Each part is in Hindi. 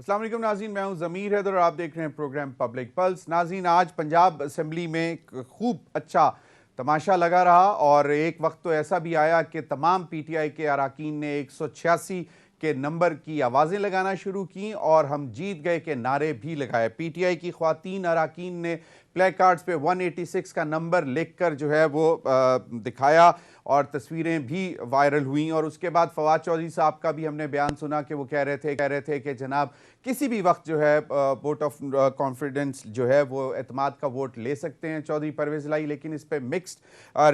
अस्सलाम वालेकुम नाज़रीन, मैं हूं ज़मीर हैदर और आप देख रहे हैं प्रोग्राम पब्लिक पल्स। नाज़रीन, आज पंजाब असम्बली में एक खूब अच्छा तमाशा लगा रहा और एक वक्त तो ऐसा भी आया कि तमाम पीटीआई के अरकान ने 186 के नंबर की आवाज़ें लगाना शुरू की और हम जीत गए के नारे भी लगाए। पीटीआई की ख्वातीन अरकान ने प्ले कार्ड्स पे 186 का नंबर लिख कर जो है वो दिखाया और तस्वीरें भी वायरल हुई। और उसके बाद फवाद चौधरी साहब का भी हमने बयान सुना कि वो कह रहे थे कि जनाब किसी भी वक्त जो है वोट ऑफ कॉन्फिडेंस जो है वो एतमाद का वोट ले सकते हैं चौधरी परवेज़ इलाही, लेकिन इस पर मिक्स्ड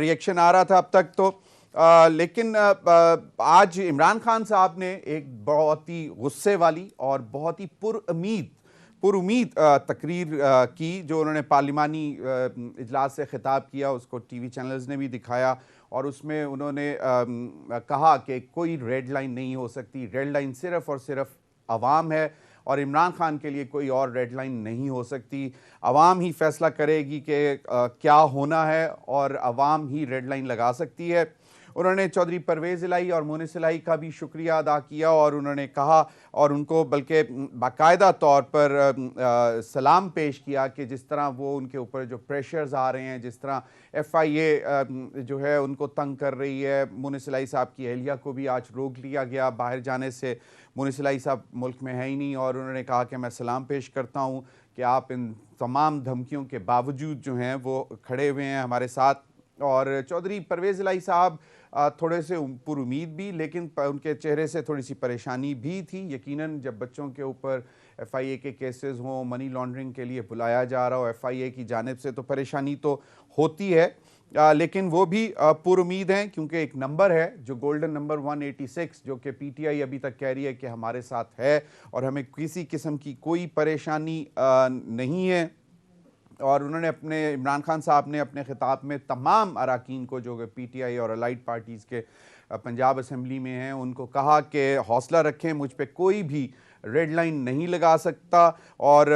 रिएक्शन आ रहा था अब तक तो। लेकिन आज इमरान खान साहब ने एक बहुत ही गुस्से वाली और बहुत ही पुरुमीद तकरीर की जो उन्होंने पार्लिमानी इजलास से खिताब किया, उसको टीवी चैनल्स ने भी दिखाया और उसमें उन्होंने कहा कि कोई रेड लाइन नहीं हो सकती, रेड लाइन सिर्फ़ और सिर्फ अवाम है और इमरान खान के लिए कोई और रेड लाइन नहीं हो सकती। अवाम ही फैसला करेगी कि क्या होना है और अवाम ही रेड लाइन लगा सकती है। उन्होंने चौधरी परवेज़ इलाही और मोनिस इलाही का भी शुक्रिया अदा किया और उन्होंने कहा और उनको बल्कि बाकायदा तौर पर सलाम पेश किया कि जिस तरह वो उनके ऊपर जो प्रेशर्स आ रहे हैं, जिस तरह FIA जो है उनको तंग कर रही है। मोनिस इलाही साहब की अहलिया को भी आज रोक लिया गया बाहर जाने से, मोनिस इलाही साहब मुल्क में है ही नहीं और उन्होंने कहा कि मैं सलाम पेश करता हूँ कि आप इन तमाम धमकियों के बावजूद जो हैं वो खड़े हुए हैं हमारे साथ। और चौधरी परवेज़ इलाही साहब थोड़े से पुरुमीद भी, लेकिन उनके चेहरे से थोड़ी सी परेशानी भी थी। यकीनन जब बच्चों के ऊपर FIA के केसेस हों, मनी लॉन्ड्रिंग के लिए बुलाया जा रहा हो FIA की जानिब से, तो परेशानी तो होती है, लेकिन वो भी पुरुमीद हैं क्योंकि एक नंबर है जो गोल्डन नंबर 186 जो कि PTI अभी तक कह रही है कि हमारे साथ है और हमें किसी किस्म की कोई परेशानी नहीं है। और उन्होंने इमरान खान साहब ने अपने खिताब में तमाम अरकान को जो PTI और अलाइड पार्टीज़ के पंजाब असम्बली में हैं उनको कहा कि हौसला रखें, मुझ पे कोई भी रेड लाइन नहीं लगा सकता। और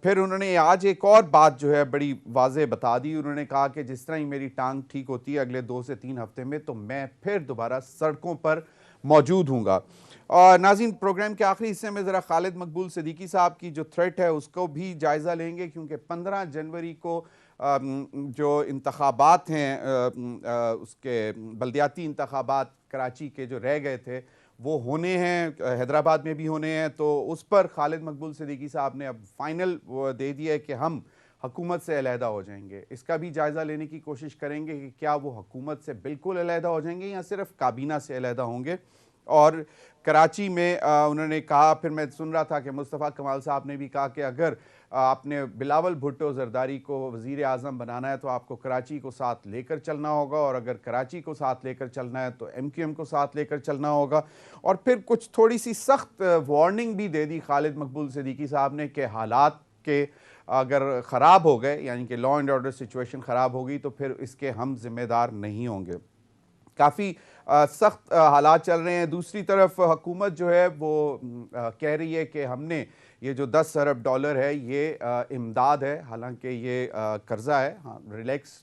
फिर उन्होंने आज एक और बात जो है बड़ी वाज़ेह बता दी। उन्होंने कहा कि जिस तरह ही मेरी टांग ठीक होती है अगले 2 से 3 हफ्ते में, तो मैं फिर दोबारा सड़कों पर मौजूद हूँगा। और नाज़रीन, प्रोग्राम के आखिरी हिस्से में ज़रा खालिद मकबूल सिद्दीकी साहब की जो थ्रेट है उसको भी जायज़ा लेंगे क्योंकि 15 जनवरी को जो इंतखाबात हैं उसके बल्दियाती इंतखाबात कराची के जो रह गए थे वो होने हैं, हैदराबाद में भी होने हैं। तो उस पर खालिद मकबूल सिद्दीकी साहब ने अब फाइनल दे दिया है कि हम हुकूमत से अलहदा हो जाएंगे। इसका भी जायज़ा लेने की कोशिश करेंगे कि क्या वो हुकूमत से बिल्कुल अलहदा हो जाएंगे या सिर्फ काबीना से अलहदा होंगे। और कराची में उन्होंने कहा, फिर मैं सुन रहा था कि मुस्तफ़ा कमाल साहब ने भी कहा कि अगर आपने बिलावल भुट्टो ज़रदारी को वज़ीर आज़म बनाना है तो आपको कराची को साथ लेकर चलना होगा और अगर कराची को साथ लेकर चलना है तो MQM को साथ लेकर चलना होगा। और फिर कुछ थोड़ी सी सख्त वार्निंग भी दे दी खालिद मकबूल सिद्दीकी साहब ने कि हालात के अगर ख़राब हो गए, यानी कि लॉ एंड ऑर्डर सिचुएशन ख़राब होगी, तो फिर इसके हम जिम्मेदार नहीं होंगे। काफ़ी सख्त हालात चल रहे हैं। दूसरी तरफ हुकूमत जो है वो कह रही है कि हमने ये जो 10 अरब डॉलर है ये इमदाद है, हालांकि ये कर्जा है। हाँ, रिलैक्स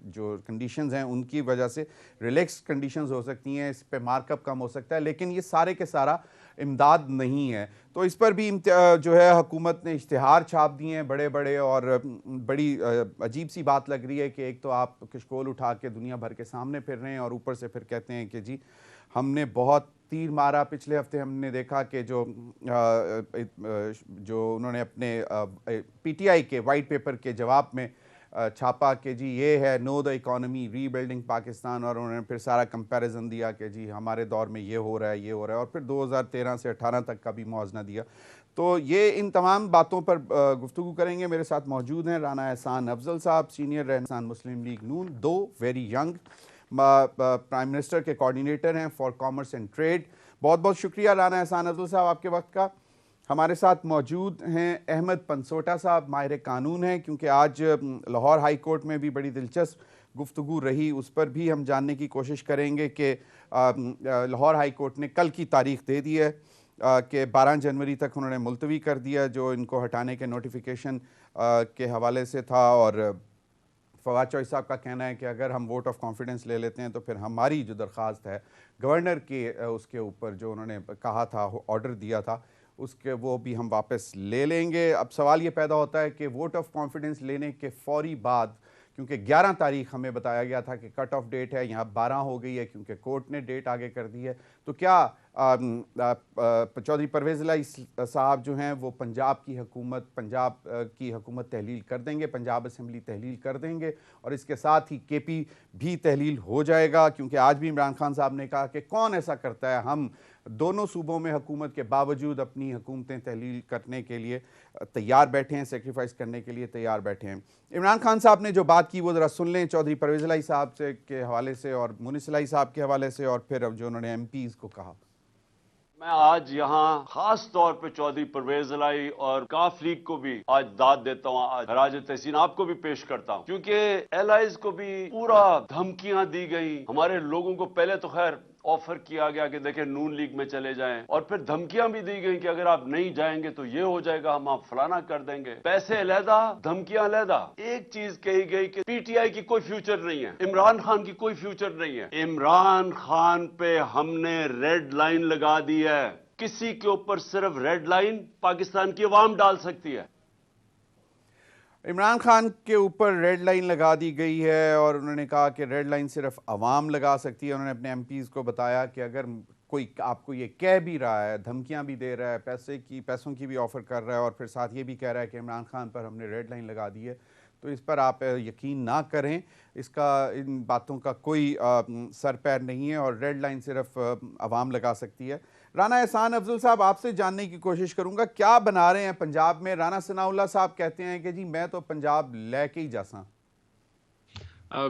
जो कंडीशंस हैं उनकी वजह से रिलैक्स कंडीशंस हो सकती हैं, इस पे मार्कअप कम हो सकता है, लेकिन ये सारे के सारा इमदाद नहीं है। तो इस पर भी जो है हुकूमत ने इश्तिहार छाप दिए हैं बड़े बड़े और बड़ी अजीब सी बात लग रही है कि एक तो आप किशकोल उठा के दुनिया भर के सामने फिर रहे हैं और ऊपर से फिर कहते हैं कि जी हमने बहुत तीर मारा। पिछले हफ्ते हमने देखा कि जो उन्होंने अपने PTI के वाइट पेपर के जवाब में छापा कि जी ये है know the economy rebuilding Pakistan, और उन्होंने फिर सारा कंपैरिजन दिया कि जी हमारे दौर में ये हो रहा है, ये हो रहा है, और फिर 2013 से 18 तक का भी मुआवजा दिया। तो ये इन तमाम बातों पर गुफ्तगू करेंगे। मेरे साथ मौजूद हैं राना एहसान अफजल साहब, सीनियर रहनुमा मुस्लिम लीग नून, दो वेरी यंग, प्राइम मिनिस्टर के कोऑर्डिनेटर हैं फॉर कॉमर्स एंड ट्रेड। बहुत बहुत शुक्रिया राना एहसान अफजल साहब आपके वक्त का। हमारे साथ मौजूद हैं अहमद पनसोटा साहब, माहिर कानून हैं, क्योंकि आज लाहौर हाई कोर्ट में भी बड़ी दिलचस्प गुफ्तगू रही, उस पर भी हम जानने की कोशिश करेंगे कि लाहौर हाई कोर्ट ने कल की तारीख दे दी है कि 12 जनवरी तक उन्होंने मुलतवी कर दिया जो इनको हटाने के नोटिफिकेशन के हवाले से था। और फवाद चौधरी साहब का कहना है कि अगर हम वोट ऑफ कॉन्फिडेंस ले लेते हैं तो फिर हमारी जो दरख्वास्त है गवर्नर के उसके ऊपर जो उन्होंने कहा था, ऑर्डर दिया था, उसके वो भी हम वापस ले लेंगे। अब सवाल ये पैदा होता है कि वोट ऑफ कॉन्फिडेंस लेने के फौरी बाद, क्योंकि 11 तारीख हमें बताया गया था कि कट ऑफ डेट है, यहाँ 12 हो गई है क्योंकि कोर्ट ने डेट आगे कर दी है, तो क्या चौधरी परवेज़ इलाही साहब जो हैं वो पंजाब की हुकूमत तहलील कर देंगे, पंजाब असम्बली तहलील कर देंगे और इसके साथ ही केपी भी तहलील हो जाएगा? क्योंकि आज भी इमरान खान साहब ने कहा कि कौन ऐसा करता है, हम दोनों सूबों में हुकूमत के बावजूद अपनी हुकूमतें तहलील करने के लिए तैयार बैठे हैं, सेक्रीफाइस करने के लिए तैयार बैठे हैं। इमरान खान साहब ने जो बात की वो ज़रा सुन लें, चौधरी परवेज़ इलाही साहब से के हवाले से और मुनीस इलाही साहब के हवाले से, और फिर अब जो उन्होंने MPs को कहा। मैं आज यहाँ खास तौर पे चौधरी परवेज इलाही और काफ लीग को भी आज दाद देता हूँ, आज खराज तहसीन आपको भी पेश करता हूँ, क्योंकि एलाइज को भी पूरा धमकियां दी गई। हमारे लोगों को पहले तो खैर ऑफर किया गया कि देखें नून लीग में चले जाएं, और फिर धमकियां भी दी गई कि अगर आप नहीं जाएंगे तो ये हो जाएगा, हम आप फलाना कर देंगे। पैसे अलहदा, धमकियां अलहदा। एक चीज कही गई कि पीटीआई की कोई फ्यूचर नहीं है, इमरान खान की कोई फ्यूचर नहीं है। इमरान खान पे हमने रेड लाइन लगा दी है। किसी के ऊपर सिर्फ रेड लाइन पाकिस्तान की अवाम डाल सकती है। इमरान खान के ऊपर रेड लाइन लगा दी गई है और उन्होंने कहा कि रेड लाइन सिर्फ अवाम लगा सकती है। उन्होंने अपने MPs को बताया कि अगर कोई आपको ये कह भी रहा है, धमकियां भी दे रहा है, पैसों की भी ऑफ़र कर रहा है और फिर साथ ये भी कह रहा है कि इमरान खान पर हमने रेड लाइन लगा दी है, तो इस पर आप यकीन ना करें। इन बातों का कोई सर पैर नहीं है और रेड लाइन सिर्फ अवाम लगा सकती है। राना एहसान अफजल साहब, आपसे जानने की कोशिश करूंगा, क्या बना रहे हैं पंजाब में? राना सनाउल्लाह साहब कहते हैं कि जी मैं तो पंजाब लेके ही जासा।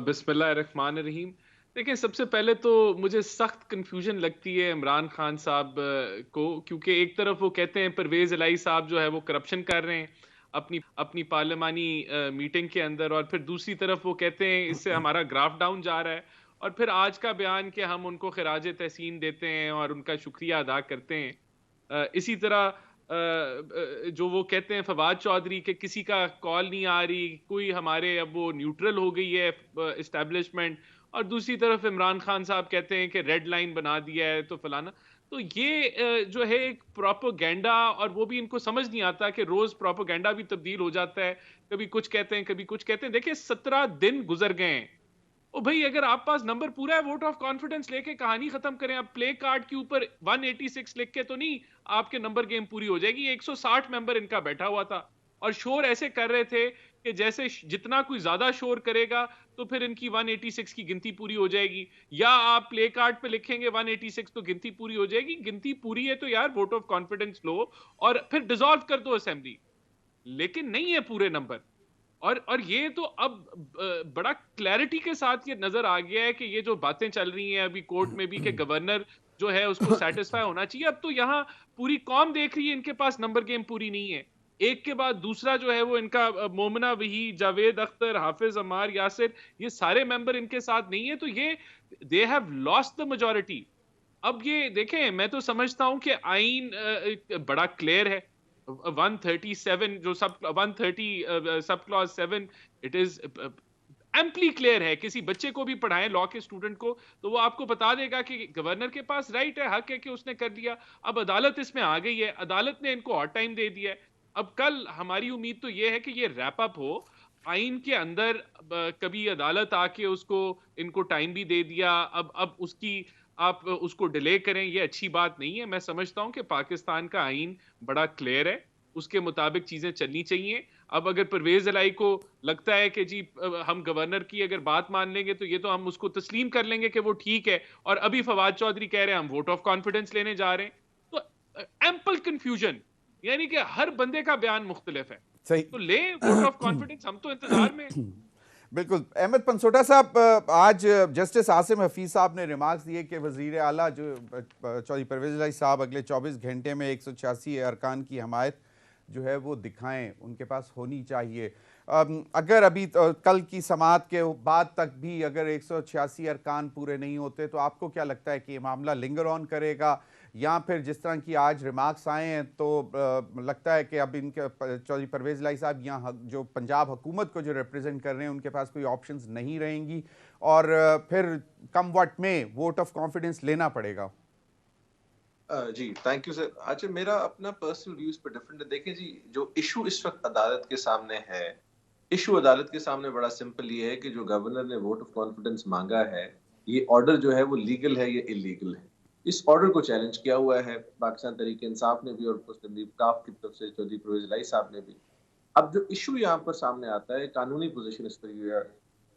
बिस्मिल्लाहिर्रहमानिर्रहीम। देखिए, सबसे पहले तो मुझे सख्त कंफ्यूजन लगती है इमरान खान साहब को, क्योंकि एक तरफ वो कहते हैं परवेज़ इलाही साहब जो है वो करप्शन कर रहे हैं अपनी अपनी पार्लिमानी मीटिंग के अंदर, और फिर दूसरी तरफ वो कहते हैं इससे हमारा ग्राफ डाउन जा रहा है, और फिर आज का बयान कि हम उनको खिराज तहसीन देते हैं और उनका शुक्रिया अदा करते हैं। इसी तरह जो वो कहते हैं फवाद चौधरी के किसी का कॉल नहीं आ रही, कोई हमारे अब वो न्यूट्रल हो गई है इस्टेब्लिशमेंट, और दूसरी तरफ इमरान खान साहब कहते हैं कि रेड लाइन बना दिया है तो फलाना। तो ये जो है एक प्रोपेगेंडा, और वो भी इनको समझ नहीं आता कि रोज प्रोपेगेंडा भी तब्दील हो जाता है, कभी कुछ कहते हैं कभी कुछ कहते हैं। देखिए, 17 दिन गुजर गए हैं। ओ भाई, अगर आप पास नंबर पूरा है, वोट ऑफ कॉन्फिडेंस लेके कहानी खत्म करें। आप प्ले कार्ड के ऊपर 186 लिख के तो नहीं आपके नंबर गेम पूरी हो जाएगी। 160 मेंबर इनका बैठा हुआ था और शोर ऐसे कर रहे थे कि जैसे जितना कोई ज्यादा शोर करेगा तो फिर इनकी 186 की गिनती पूरी हो जाएगी, या आप प्ले कार्ड पे लिखेंगे 186 तो गिनती पूरी हो जाएगी। गिनती पूरी है तो यार वोट ऑफ कॉन्फिडेंस लो और फिर डिसॉल्व कर दो असेंबली, लेकिन नहीं है पूरे नंबर। और ये तो अब बड़ा क्लैरिटी के साथ ये नजर आ गया है कि ये जो बातें चल रही हैं अभी कोर्ट में भी कि गवर्नर जो है उसको सेटिस्फाई होना चाहिए। अब तो यहाँ पूरी कौम देख रही है इनके पास नंबर गेम पूरी नहीं है। एक के बाद दूसरा जो है वो इनका मोमना वही, जावेद अख्तर, हाफिज अमार, यासिर, ये सारे मेंबर इनके साथ नहीं है, तो ये they have lost the majority. अब ये देखें, मैं तो समझता हूं कि आईन बड़ा क्लियर है। 137 जो सब 130 sub clause 7, it is amply clear है। किसी बच्चे को भी पढ़ाएं, लॉ के स्टूडेंट को, तो वो आपको बता देगा कि गवर्नर के पास राइट है, हक है कि उसने कर दिया। अब अदालत इसमें आ गई है, अदालत ने इनको और टाइम दे दिया है। अब कल हमारी उम्मीद तो ये है कि ये रैप अप हो आइन के अंदर। कभी अदालत आके उसको इनको टाइम भी दे दिया, अब उसकी आप उसको डिले करें, ये अच्छी बात नहीं है। मैं समझता हूं कि पाकिस्तान का आइन बड़ा क्लियर है, उसके मुताबिक चीजें चलनी चाहिए। अब अगर परवेज इलाही को लगता है कि जी हम गवर्नर की अगर बात मान लेंगे तो ये तो हम उसको तस्लीम कर लेंगे कि वो ठीक है, और अभी फवाद चौधरी कह रहे हैं हम वोट ऑफ कॉन्फिडेंस लेने जा रहे हैं, तो एम्पल कंफ्यूजन, यानी कि हर बंदे का बयान मुख्तलिफ है। सही, तो ले वोट ऑफ कॉन्फिडेंस, हम तो इंतजार में। बिल्कुल। अहमद पनसोटा साहब, आज जस्टिस आसिम हफीज साहब ने रिमार्क्स दिए कि वज़ीर आला जो चौधरी परवेज़ इलाही साहब अगले 24 घंटे में 186 अरकान की हमायत जो है वो दिखाएं, उनके पास होनी चाहिए। अगर अभी कल की समाअत के बाद तक भी अगर 186 अरकान पूरे नहीं होते तो आपको क्या लगता है कि ये मामला लिंगर ऑन करेगा, या फिर जिस तरह की आज रिमार्क्स आए हैं तो लगता है कि अब इनके चौधरी परवेज़ इलाही साहब यहाँ जो पंजाब हुकूमत को जो रिप्रेजेंट कर रहे हैं उनके पास कोई ऑप्शंस नहीं रहेंगी और फिर come what may vote of confidence लेना पड़ेगा? जी थैंक यू सर। अच्छा, मेरा अपना पर्सनल व्यूज पर डिफरेंट है। देखें जी, जो इशू इस वक्त अदालत के सामने है, इशू अदालत के सामने बड़ा सिंपल ये है कि जो गवर्नर ने वोट ऑफ कॉन्फिडेंस मांगा है, ये ऑर्डर जो है वो लीगल है या इलीगल है। इस ऑर्डर को चैलेंज किया हुआ है पाकिस्तान तहरीक इंसाफ ने भी और मुस्लिम लीग काफ की तरफ से चौधरी परवेज इलाही साहब ने भी। अब जो इशू यहाँ पर सामने आता है, कानूनी पोजीशन इस पर ये है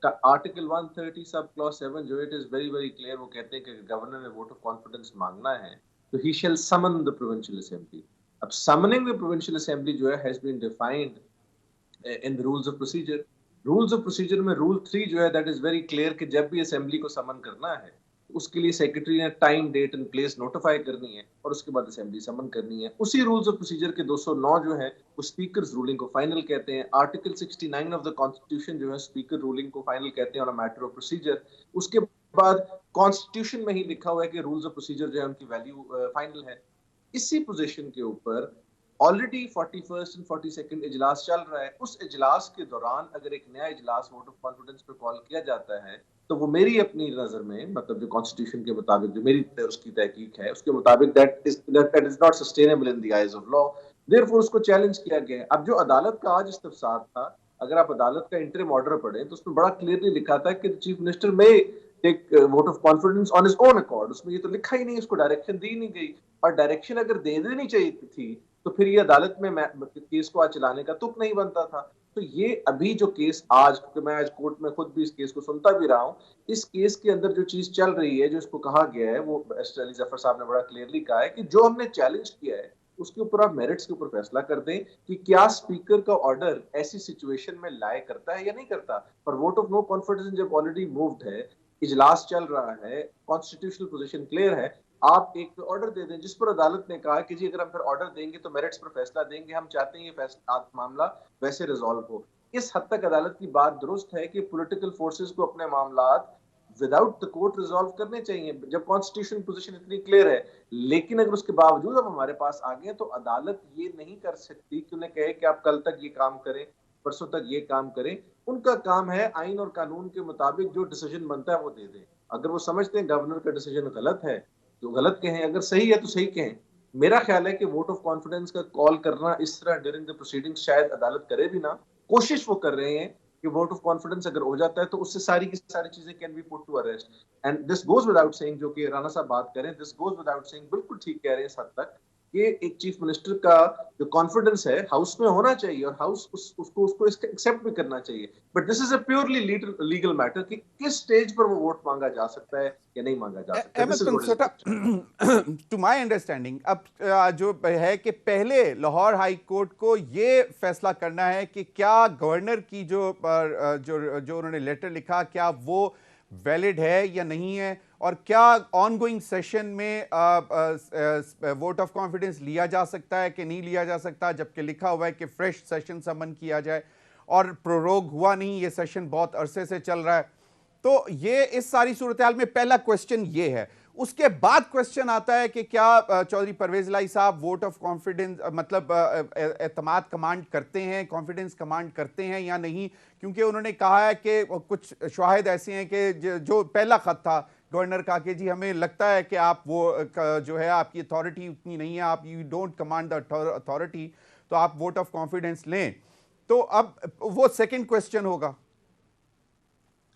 का आर्टिकल 130 सब क्लॉज 7 जो it is very very clear. वो कहते हैं कि गवर्नर ने वोट ऑफ कॉन्फिडेंस मांगना है तो he shall summon the provincial assembly. अब समनिंग द प्रोविंशियल असेंबली जो है has been defined in the rules of procedure. Rules of procedure में रूल 3 जो है दैट इज वेरी क्लियर कि जब भी असेंबली को समन करना है उसके लिए सेक्रेटरी ने time date and place notify करनी है और उसके बाद असेंबली समन करनी है। उसी रूल्स ऑफ प्रोसीजर के 209 जो है वो स्पीकर्स रूलिंग को फाइनल कहते हैं। आर्टिकल 69 ऑफ द कॉन्स्टिट्यूशन जो है स्पीकर रूलिंग को फाइनल कहते हैं on a matter of procedure. उसके बाद कॉन्स्टिट्यूशन में ही लिखा हुआ है कि रूल्स ऑफ प्रोसीजर जो है उनकी वैल्यू फाइनल है। इसी पोजीशन के ऊपर ऑलरेडी 41st एंड 42nd इजलास चल रहा है। उस इजलास के दौरान अगर एक नया इजलास वोट ऑफ कॉन्फिडेंस पे कॉल किया जाता है तो वो मेरी अपनी नजर में, मतलब जो कॉन्स्टिट्यूशन के मुताबिक जो मेरी उसकी तहकीक है उसके मुताबिक that is not sustainable in the eyes of law. Therefore उसको चैलेंज किया गया है। अब जो अदालत का आज इस्तफसार था, अगर आप अदालत का इंटरिम ऑर्डर पढ़ें तो उसमें बड़ा क्लियरली लिखा था कि chief minister may take vote of confidence on his own accord. उसमें ये तो लिखा ही नहीं, उसको डायरेक्शन दी नहीं गई। और डायरेक्शन अगर दे देनी चाहिए थी तो फिर ये अदालत में केस को आज चलाने का तुक नहीं बनता था। तो ये अभी जो केस आज, क्योंकि मैं आज कोर्ट में खुद भी इस केस को सुनता भी रहा हूं, इस केस के अंदर जो चीज चल रही है, जो इसको कहा गया है, वो एस अली जफर साहब ने बड़ा क्लियरली कहा है कि जो हमने चैलेंज किया है उसके ऊपर आप मेरिट्स के ऊपर फैसला कर दें कि क्या स्पीकर का ऑर्डर ऐसी सिचुएशन में लाए करता है या नहीं करता। पर वोट ऑफ नो कॉन्फिडेंस जब ऑलरेडी मूव्ड है, इजलास चल रहा है, कॉन्स्टिट्यूशनल पोजीशन क्लियर है, आप एक ऑर्डर दे दें जिस पर अदालत ने कहा कि जी अगर हम फिर ऑर्डर देंगे तो मेरिट्स पर फैसला देंगे, हम चाहते हैं ये फैसला मामला वैसे रिजॉल्व हो। इस हद तक अदालत की बात दुरुस्त है कि पॉलिटिकल फोर्सेस को अपने मामलात विदाउट द कोर्ट रिजॉल्व करने चाहिए जब कॉन्स्टिट्यूशन पोजीशन इतनी क्लियर है। लेकिन अगर उसके बावजूद अब हमारे पास आ गए तो अदालत ये नहीं कर सकती कि उन्हें कहे कि आप कल तक ये काम करें, परसों तक ये काम करें। उनका काम है आइन और कानून के मुताबिक जो डिसीजन बनता है वो दे दें। अगर वो समझते हैं गवर्नर का डिसीजन गलत है तो गलत कहें, अगर सही है तो सही कहें। मेरा ख्याल है कि वोट ऑफ कॉन्फिडेंस का कॉल करना इस तरह ड्यूरिंग द प्रोसीडिंग्स शायद अदालत करे भी ना। कोशिश वो कर रहे हैं कि वोट ऑफ कॉन्फिडेंस अगर हो जाता है तो उससे सारी की सारी चीजें can be put to arrest. And this goes without saying, जो कि राणा साहब बात करें, दिस गोज विदाउट सेइंग, बिल्कुल ठीक कह रहे हैं इस हद तक कि एक चीफ मिनिस्टर का जो कॉन्फिडेंस है हाउस में होना चाहिए और हाउस उसको एक्सेप्ट भी करना चाहिए। But this is a purely legal matter कि किस स्टेज पर वो वोट मांगा जा सकता है या नहीं मांगा जा सकता है। टू माय अंडरस्टैंडिंग अब जो है कि पहले लाहौर हाई कोर्ट को ये फैसला करना है कि क्या गवर्नर की जो उन्होंने लेटर लिखा क्या वो वैलिड है या नहीं है, और क्या ऑनगोइंग सेशन में वोट ऑफ कॉन्फिडेंस लिया जा सकता है कि नहीं लिया जा सकता, जबकि लिखा हुआ है कि फ्रेश सेशन समन किया जाए और प्रोरोग हुआ नहीं, ये सेशन बहुत अरसे से चल रहा है। तो ये इस सारी सूरत हाल में पहला क्वेश्चन ये है। उसके बाद क्वेश्चन आता है कि क्या चौधरी परवेज इलाही साहब वोट ऑफ कॉन्फिडेंस मतलब एतमाद कमांड करते हैं, कॉन्फिडेंस कमांड करते हैं या नहीं, क्योंकि उन्होंने कहा है कि कुछ शवाहिद ऐसे हैं कि जो पहला खत था गवर्नर का कि जी हमें लगता है कि आप वो जो है आपकी अथॉरिटी उतनी नहीं है, आप you don't command the authority, तो आप वोट ऑफ कॉन्फिडेंस लें। तो अब वो सेकंड क्वेश्चन होगा।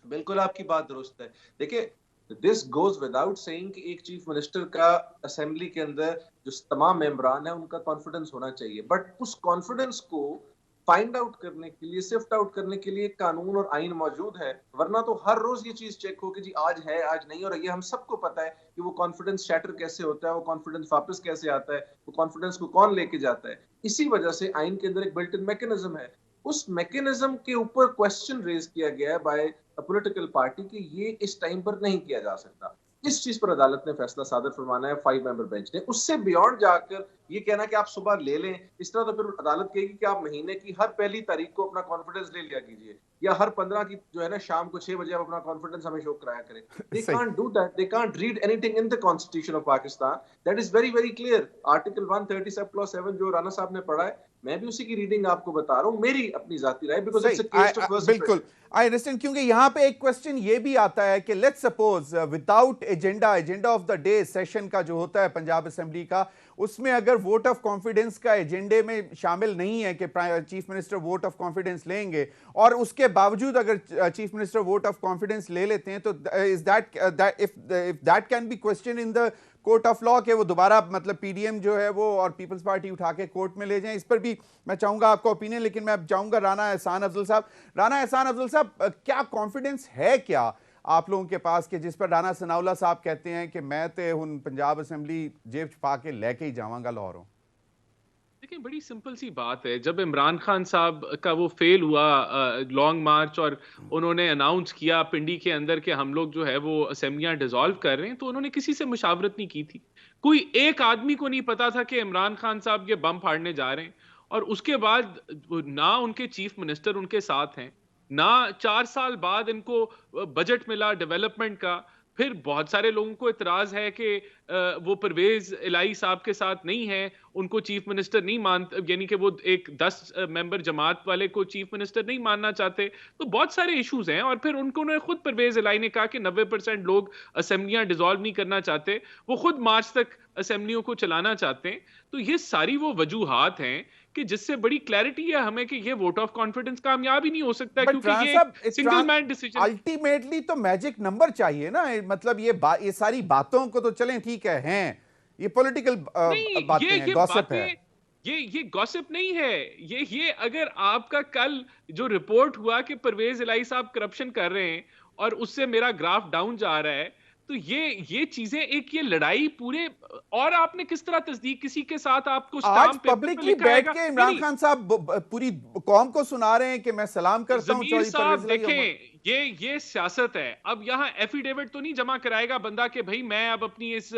बिल्कुल आपकी बात दुरुस्त है। देखिए, दिस गोज विदाउट सेइंग कि एक चीफ मिनिस्टर का असेंबली के अंदर जो तमाम मेंबरान है उनका कॉन्फिडेंस होना चाहिए, बट उस कॉन्फिडेंस को फाइंड आउट करने के लिए, सिफ्ट आउट करने के लिए कानून और आइन मौजूद है। वरना तो हर रोज ये चीज चेक हो कि जी आज है आज नहीं, और ये हम सबको पता है कि वो कॉन्फिडेंस शैटर कैसे होता है, वो कॉन्फिडेंस वापस कैसे आता है, वो कॉन्फिडेंस को कौन लेके जाता है। इसी वजह से आइन के अंदर एक बिल्ट इन मैकेनिज्म है। उस मैकेनिज्म के ऊपर क्वेश्चन रेज किया गया है बाय पॉलिटिकल पार्टी कि ये इस टाइम पर नहीं किया जा सकता। इस चीज पर अदालत ने फैसला सादर फरमाना है 5 मेंबर बेंच ने। उससे बियॉन्ड जाकर ये कहना कि आप सुबह ले लें, इस तरह तो फिर अदालत कहेगी कि आप महीने की हर पहली तारीख को अपना कॉन्फिडेंस ले लिया कीजिए, या हर 15 की जो है ना शाम को 6 बजे आप अपना कॉन्फिडेंस हमें शो कराया करें। They can't do that. They can't read anything in the Constitution of Pakistan. That is very very clear. Article 137 clause 7 जो राना साहब ने पढ़ा है, मैं भी उसी की रीडिंग आपको बता रहा हूं, मेरी अपनी जाती राय, because it's a case of first बिल्कुल आई अंडरस्टैंड, क्योंकि यहाँ पे एक क्वेश्चन ये भी आता है कि let's suppose without agenda of the day session का जो होता है पंजाब असेंबली का, उसमें अगर वोट ऑफ कॉन्फिडेंस का एजेंडे में शामिल नहीं है कि chief minister vote of confidence लेंगे, और उसके बावजूद अगर chief minister vote of confidence ले लेते हैं, तो is that if that can be question in the court of law के वो दोबारा मतलब पीडीएम जो है वो और पीपल्स पार्टी उठा के कोर्ट में ले जाएं? इस पर भी मैं चाहूंगा आपका ओपिनियन, लेकिन मैं चाहूंगा राना एहसान अफजल साहब। राना एहसान अफजल साहब, क्या कॉन्फिडेंस है क्या आप लोगों के पास कि जिस पर राना सनाउल्लाह साहब कहते हैं कि मैं तो हुन पंजाब असेंबली जेब छुपा के लेके ही जावांगा लाहौरों? देखिए, बड़ी सिंपल सी बात है। जब इमरान खान साहब का वो फेल हुआ लॉन्ग मार्च और उन्होंने अनाउंस किया पिंडी के अंदर कि हम लोग जो है वो असेंबलियां डिसॉल्व कर रहे हैं, तो उन्होंने किसी से मुशावरत नहीं की थी। कोई एक आदमी को नहीं पता था कि इमरान खान साहब ये बम फाड़ने जा रहे हैं। और उसके बाद ना उनके चीफ मिनिस्टर उनके साथ हैं, ना 4 साल बाद इनको बजट मिला डेवलपमेंट का। फिर बहुत सारे लोगों को इतराज है कि वो परवेज इलाही साहब के साथ नहीं है, उनको चीफ मिनिस्टर नहीं मानते, यानी कि वो एक 10 मेंबर जमात वाले को चीफ मिनिस्टर नहीं मानना चाहते। तो बहुत सारे इश्यूज हैं। और फिर उन्होंने खुद परवेज इलाही ने कहा कि 90% लोग असेंबलियां डिसॉल्व नहीं करना चाहते, वो खुद मार्च तक असेंबलियों को चलाना चाहते हैं। तो ये सारी वो वजूहात हैं कि जिससे बड़ी क्लैरिटी है हमें कि ये वोट ऑफ कॉन्फिडेंस कामयाब ही नहीं हो सकता, क्योंकि ये सिंगल मैन डिसीजन। अल्टीमेटली तो मैजिक नंबर चाहिए ना, मतलब ये सारी बातों को तो चलें ठीक है, हैं ये पॉलिटिकल बातें हैं, गॉसिप है। ये गॉसिप नहीं है। ये अगर आपका कल जो रिपोर्ट हुआ कि परवेज इलाही साहब करप्शन कर रहे हैं और उससे मेरा ग्राफ डाउन जा रहा है, तो ये चीजें एक ये लड़ाई पूरे, और आपने किस तरह तस्दीक किसी के साथ आपको आज पब्लिकली बैठ के इमरान खान साहब पूरी कौम को सुना रहे हैं कि मैं सलाम करता हूं ज़मीर साहब, देखें ये सियासत है। अब यहाँ एफिडेविट तो नहीं जमा कराएगा बंदा कि भाई मैं अब अपनी इस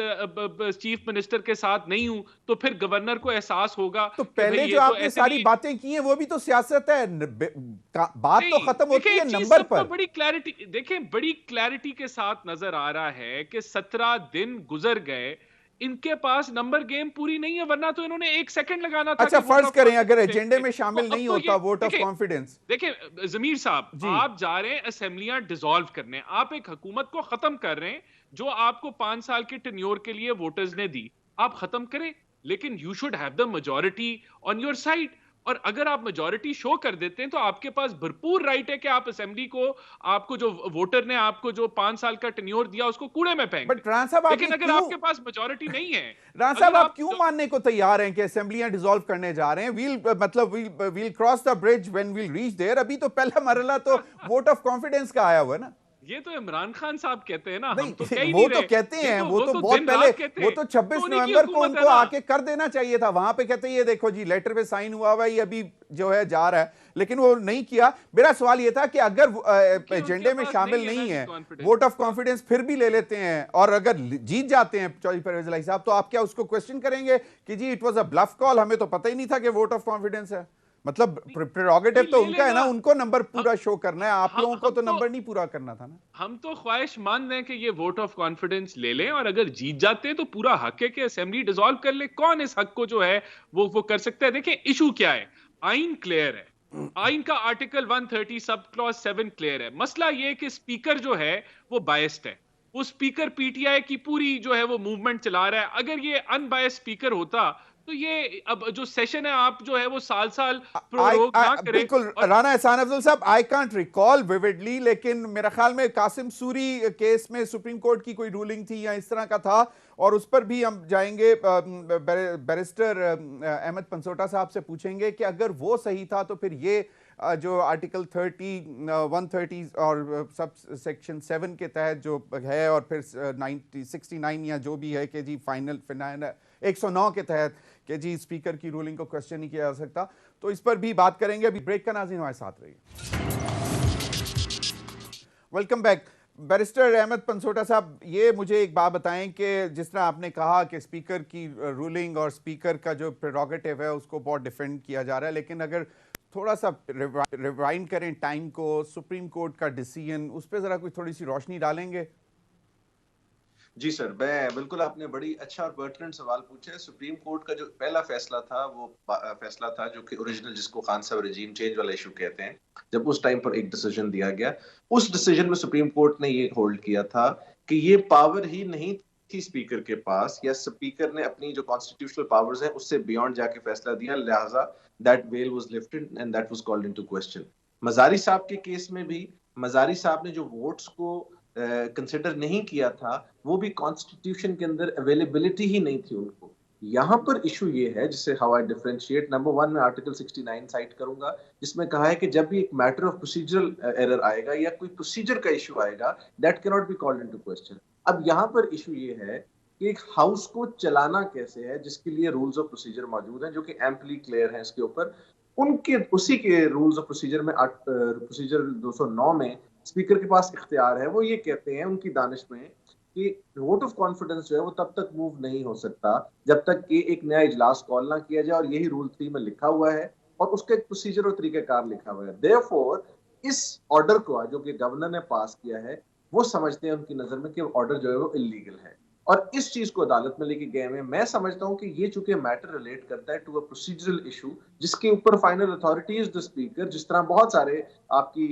चीफ मिनिस्टर के साथ नहीं हूं, तो फिर गवर्नर को एहसास होगा। तो पहले जो आपने सारी बातें की हैं वो भी तो सियासत है, बात तो खत्म होती है नंबर पर। बड़ी क्लैरिटी देखें, बड़ी क्लैरिटी के साथ नजर आ रहा है कि 17 दिन गुजर गए, इनके पास नंबर गेम पूरी नहीं है, वरना तो इन्होंने 1 सेकंड लगाना था। अच्छा, फर्ज करें अगर एजेंडे में शामिल नहीं होता वोट ऑफ कॉन्फिडेंस। देखिए जमीर साहब, आप जा रहे हैं असेंबलियां डिसॉल्व करने, आप एक हुकूमत को खत्म कर रहे हैं जो आपको 5 साल के टेन्योर के लिए वोटर्स ने दी। आप खत्म करें, लेकिन you should have the majority on your side. और अगर आप मेजॉरिटी शो कर देते हैं तो आपके पास भरपूर राइट है कि आप असेंबली को, आपको जो वोटर ने आपको जो 5 साल का टेन्योर दिया उसको कूड़े में फेंक। लेकिन अगर आपके पास मेजॉरिटी नहीं है, राना साहब आप क्यों मानने को तैयार हैं कि असेंबलियां डिसॉल्व करने जा रहे हैं? We'll cross the bridge when we'll reach there. अभी तो पहला मरहला तो वोट ऑफ कॉन्फिडेंस का आया हुआ है ना। ये तो इमरान खान साहब कहते हैं ना, हम तो कह ही वो नहीं तो रहे। कहते हैं, वो तो बहुत पहले, वो तो 26 नवंबर को उनको आके कर देना चाहिए था। वहां पे कहते हैं ये देखो जी लेटर पे साइन हुआ हुआ है, ये अभी जो है जा रहा है, लेकिन वो नहीं किया। मेरा सवाल ये था कि अगर एजेंडे में शामिल नहीं है, वोट ऑफ कॉन्फिडेंस फिर भी ले लेते हैं और अगर जीत जाते हैं चौधरी परवेज इलाही साहब, तो आप क्या उसको क्वेश्चन करेंगे कि जी it was a bluff call, हमें तो पता ही नहीं था कि वोट ऑफ कॉन्फिडेंस है? मतलब प्रेरोगेटिव तो उनका है ना, उनको नंबर पूरा शो करना है, आप लोगों को तो नंबर नहीं पूरा करना था ना। हम तो ख्वाहिशमंद हैं कि ये वोट ऑफ कॉन्फिडेंस ले लें, और अगर जीत जाते हैं तो पूरा हक है कि असेंबली डिसॉल्व कर ले। कौन इस हक को जो है वो कर सकता है? देखिए इशू क्या है, आइन क्लियर है, आइन का आर्टिकल 130 सब क्लॉज 7 क्लियर है। मसला ये कि स्पीकर जो है वो बायस्ड है, वो स्पीकर पीटीआई की पूरी जो है वो मूवमेंट चला रहा है। अगर ये अनबायस्ड स्पीकर होता तो ये अब जो सेशन है आप जो है वो साल प्रोरोग ना करें। बिल्कुल राना एहसान अफजल साहब, आई कांट रिकॉल विविडली, लेकिन मेरा ख्याल में कासिम सूरी केस में सुप्रीम कोर्ट की कोई रूलिंग थी या इस तरह का था, और उस पर भी हम जाएंगे, बैरिस्टर अहमद पंसोटा साहब से पूछेंगे कि अगर वो सही था तो फिर ये जो आर्टिकल 130 और सब सेक्शन 7 के तहत जो है, और फिर 69 या जो भी है कि जी फाइनल 109 के तहत कि जी स्पीकर की रूलिंग को क्वेश्चन नहीं किया जा सकता, तो इस पर भी बात करेंगे। अभी ब्रेक का, नाज़रीन हमारे साथ रहिए। Welcome back. बैरिस्टर अहमद पंसोटा साहब, ये मुझे एक बात बताएं कि जिस तरह आपने कहा कि स्पीकर की रूलिंग और स्पीकर का जो प्रेरोगेटिव है उसको बहुत डिफेंड किया जा रहा है, लेकिन अगर थोड़ा सा रिवाइंड करें टाइम को, सुप्रीम कोर्ट का डिसीजन, उस पर जरा कोई थोड़ी सी रोशनी डालेंगे? जी सर, मैं बिल्कुल, आपने बड़ी अच्छा और पर्टिनेंट सवाल पूछा है। सुप्रीम कोर्ट का जो पहला फैसला था वो फैसला था जो कि ओरिजिनल, जिसको खान साहब रेजीम चेंज वाला इशू कहते हैं। जब उस टाइम पर एक डिसीजन दिया गया, उस डिसीजन में सुप्रीम कोर्ट ने ये होल्ड किया था कि ये पावर ही नहीं थी स्पीकर के पास, या स्पीकर ने अपनी जो कॉन्स्टिट्यूशनल पावर्स हैं उससे बियॉन्ड जाके फैसला दिया, लिहाजा that bail was lifted and that was called into question. Mazari साहब के केस में भी मजारी साहब ने जो वोट्स को कंसिडर नहीं किया था, वो भी कॉन्स्टिट्यूशन के अंदर अवेलेबिलिटी ही नहीं थी उनको। यहाँ पर इशू ये है, जिससे how I differentiate, number one में आर्टिकल 69 साइट करूंगा, जिसमें कहा है कि जब भी एक मैटर ऑफ प्रोसीजरल एरर आएगा या कोई प्रोसीजर का इशू आएगा, that can not be called into question. अब यहाँ पर इशू ये है कि एक हाउस को चलाना कैसे है, जिसके लिए रूल्स ऑफ प्रोसीजर मौजूद हैं जो कि एम्पली क्लियर हैं इसके ऊपर। उनके उसी के रूल्स ऑफ प्रोसीजर में प्रोसीजर 209 में स्पीकर के पास इख्तियार है। वो ये कहते हैं उनकी दानिश में कि वोट ऑफ कॉन्फिडेंस जो है वो तब तक मूव नहीं हो सकता जब तक कि एक नया इजलास कॉल ना किया जाए, और यही रूल 3 में लिखा हुआ है और उसका एक प्रोसीजर और तरीकाकार लिखा हुआ है। देयरफॉर इस ऑर्डर को जो कि गवर्नर ने पास किया है, वो समझते हैं उनकी नजर में कि ऑर्डर जो है वो इलीगल है, और इस चीज को अदालत में लेके गए हैं। मैं समझता हूं कि ये चूंकि मैटर रिलेट करता है टू अ प्रोसीजरल इशू, जिसके ऊपर final authority is the speaker, जिस तरह बहुत सारे आपकी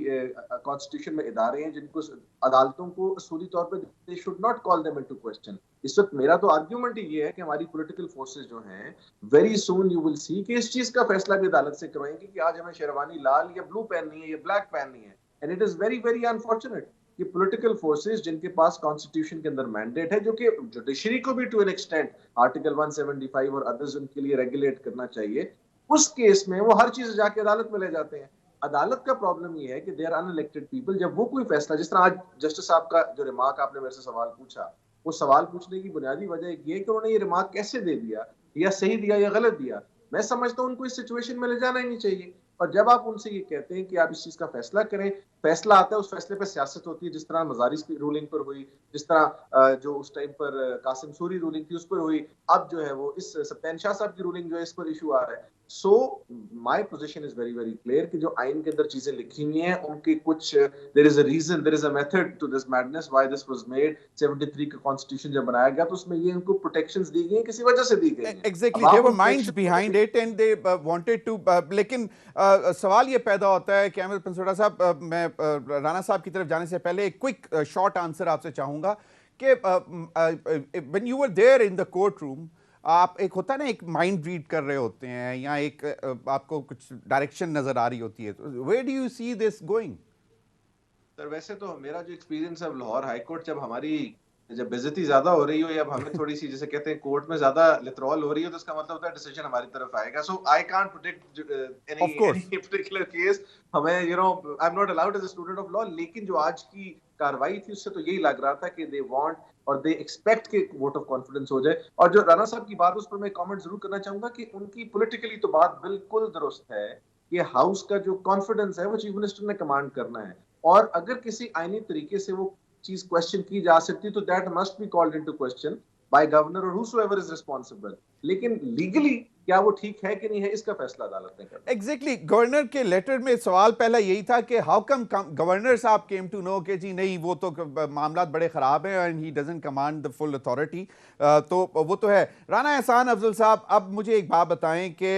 कॉन्स्टिट्यूशन में इदारे हैं जिनको अदालतों को असूली तौर पर they should not call them into question. इस वक्त मेरा तो आर्ग्यूमेंट ये है कि हमारी पॉलिटिकल फोर्सेस जो हैं, very soon you will see कि इस चीज का फैसला भी अदालत से करवाएंगे कि आज हमें शेरवानी लाल या ब्लू पहननी है या ब्लैक पहननी है। And it is very very unfortunate कि पॉलिटिकल फोर्सेस जिनके पास कॉन्स्टिट्यूशन के अंदर मैंडेट है, जो कि जुडिशरी को भी टू एन एक्सटेंट आर्टिकल 175 और अदर्स उनके लिए रेगुलेट करना चाहिए, उस केस में वो हर चीज जाके अदालत में ले जाते हैं। अदालत का प्रॉब्लम ये है कि दे आर अनइलेक्टेड पीपल। जब वो कोई फैसला, जिस तरह आज जस्टिस साहब का जो रिमार्क आपने मेरे से सवाल पूछा, वो सवाल पूछने की बुनियादी वजह ये है कि उन्होंने ये रिमार्क कैसे दे दिया, या सही दिया या गलत दिया। मैं समझता हूं उनको इस सिचुएशन में ले जाना ही नहीं चाहिए। और जब आप उनसे ये कहते हैं कि आप इस चीज का फैसला करें, फैसला आता है, उस फैसले पर सियासत होती है, जिस तरह मजारी की रूलिंग पर हुई, जिस तरह जो उस टाइम पर कासिम सूरी रूलिंग थी उस पर हुई, अब जो है वो इस सत्यान शाह साहब की रूलिंग जो है इस पर इशू आ रहा है। So my position is very very clear कि जो आइन के अंदर चीजें लिखी हुई हैं उनकी कुछ, there is a reason, there is a method to this madness, why this was made. 73 का कॉन्स्टिट्यूशन जब बनाया गया तो उसमें ये उनको प्रोटेक्शंस दी गई हैं, किसी वजह से दी गई हैं। Exactly, there were minds behind it and they wanted to, लेकिन सवाल ये पैदा होता है कि अहमद पंसोड़ा साहब, मैं राणा साहब की तरफ जाने से पहले एक क्विक शॉर्ट आंसर आपसे चाहूंगा कि when you were there in the court room, आप एक होता है ना, एक माइंड रीड कर रहे होते हैं या एक आपको कुछ डायरेक्शन नजर आ रही होती है, तो where do you see this going? Sir वैसे तो मेरा जो एक्सपीरियंस है लाहौर हाई कोर्ट, जब बेइज्जती ज्यादा हो रही हो या हमें थोड़ी सी, जैसे कहते हैं कोर्ट में ज्यादा लिथरॉल हो रही है, तो इसका मतलब होता है डिसीजन हमारी तरफ आएगा। So I can't predict any particular case. हमें I am not allowed as a student of law, लेकिन जो आज की कार्रवाई थी उससे तो यही लग रहा था कि दे वांट और दे एक्सपेक्ट कि वोट ऑफ कॉन्फिडेंस हो जाए। और जो राणा साहब की बात, उस पर मैं कमेंट जरूर करना चाहूंगा कि उनकी पॉलिटिकली तो बात बिल्कुल दुरुस्त है कि हाउस का जो कॉन्फिडेंस है वो चीफ मिनिस्टर ने कमांड करना है, और अगर किसी आईनी तरीके से वो चीज क्वेश्चन की जा सकती तो that must be called into question by governor और हूसोएवर इज रिस्पांसिबल। लेकिन लीगली क्या वो ठीक है कि नहीं है, इसका फैसला अदालत ने करना। एग्जैक्टली, गवर्नर के लेटर में सवाल पहला यही था कि हाउ कम गवर्नर साहब केम टू नो कि जी नहीं, वो तो मामला बड़े खराब हैं and he doesn't command the full authority. तो वो तो है। राणा एहसान अफजल साहब, अब मुझे एक बात बताएं कि